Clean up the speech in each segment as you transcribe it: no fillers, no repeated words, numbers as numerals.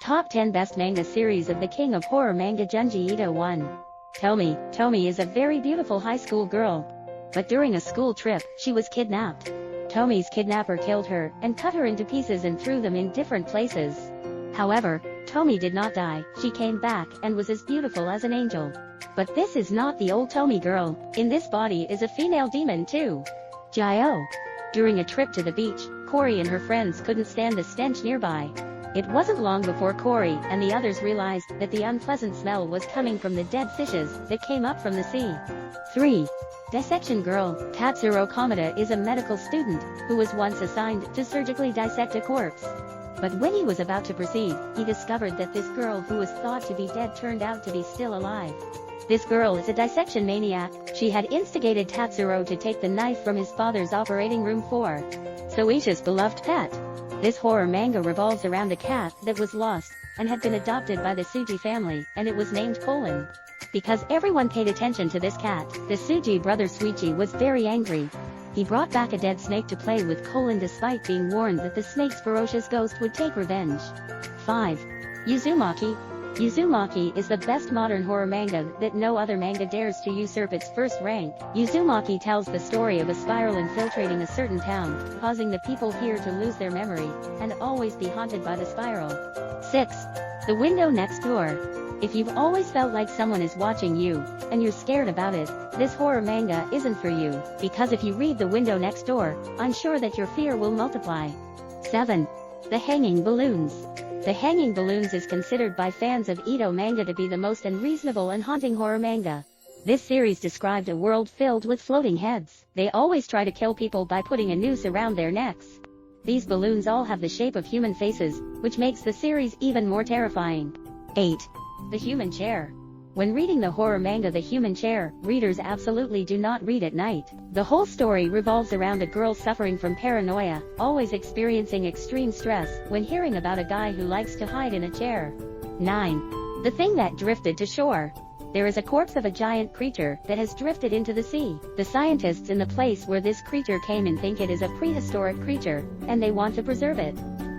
Top 10 Best Manga Series of the King of Horror Manga Junji Ito 1. Tomi is a very beautiful high school girl. But during a school trip, she was kidnapped. Tomi's kidnapper killed her, and cut her into pieces and threw them in different places. However, Tomi did not die, she came back and was as beautiful as an angel. But this is not the old Tomi girl, in this body is a female demon too. Jio. During a trip to the beach, Cory and her friends couldn't stand the stench nearby. It wasn't long before Cory and the others realized that the unpleasant smell was coming from the dead fishes that came up from the sea. 3. Dissection Girl. Tatsuro Kamada is a medical student who was once assigned to surgically dissect a corpse. But when he was about to proceed, he discovered that this girl who was thought to be dead turned out to be still alive. This girl is a dissection maniac. She had instigated Tatsuro to take the knife from his father's operating room for Soichi's beloved pet. This horror manga revolves around a cat that was lost and had been adopted by the Tsuji family, and it was named Colin. Because everyone paid attention to this cat, the Tsuji brother Suichi was very angry. He brought back a dead snake to play with Colin despite being warned that the snake's ferocious ghost would take revenge. 5. Uzumaki. Uzumaki is the best modern horror manga that no other manga dares to usurp its first rank. Uzumaki tells the story of a spiral infiltrating a certain town, causing the people here to lose their memory, and always be haunted by the spiral. 6. The Window Next Door. If you've always felt like someone is watching you, and you're scared about it, this horror manga isn't for you, because if you read The Window Next Door, I'm sure that your fear will multiply. 7. The Hanging Balloons. The Hanging Balloons is considered by fans of Ito manga to be the most unreasonable and haunting horror manga. This series described a world filled with floating heads. They always try to kill people by putting a noose around their necks. These balloons all have the shape of human faces, which makes the series even more terrifying. 8. The Human Chair. When reading the horror manga The Human Chair, readers absolutely do not read at night. The whole story revolves around a girl suffering from paranoia, always experiencing extreme stress when hearing about a guy who likes to hide in a chair. 9. The Thing That Drifted to Shore. There is a corpse of a giant creature that has drifted into the sea. The scientists in the place where this creature came in think it is a prehistoric creature, and they want to preserve it.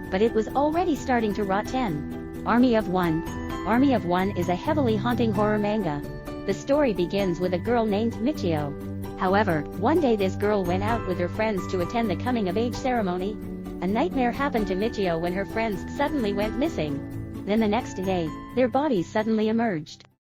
But it was already starting to rot. 10. Army of One. Army of One is a heavily haunting horror manga. The story begins with a girl named Michio. However, one day this girl went out with her friends to attend the coming-of-age ceremony. A nightmare happened to Michio when her friends suddenly went missing. Then the next day, their bodies suddenly emerged.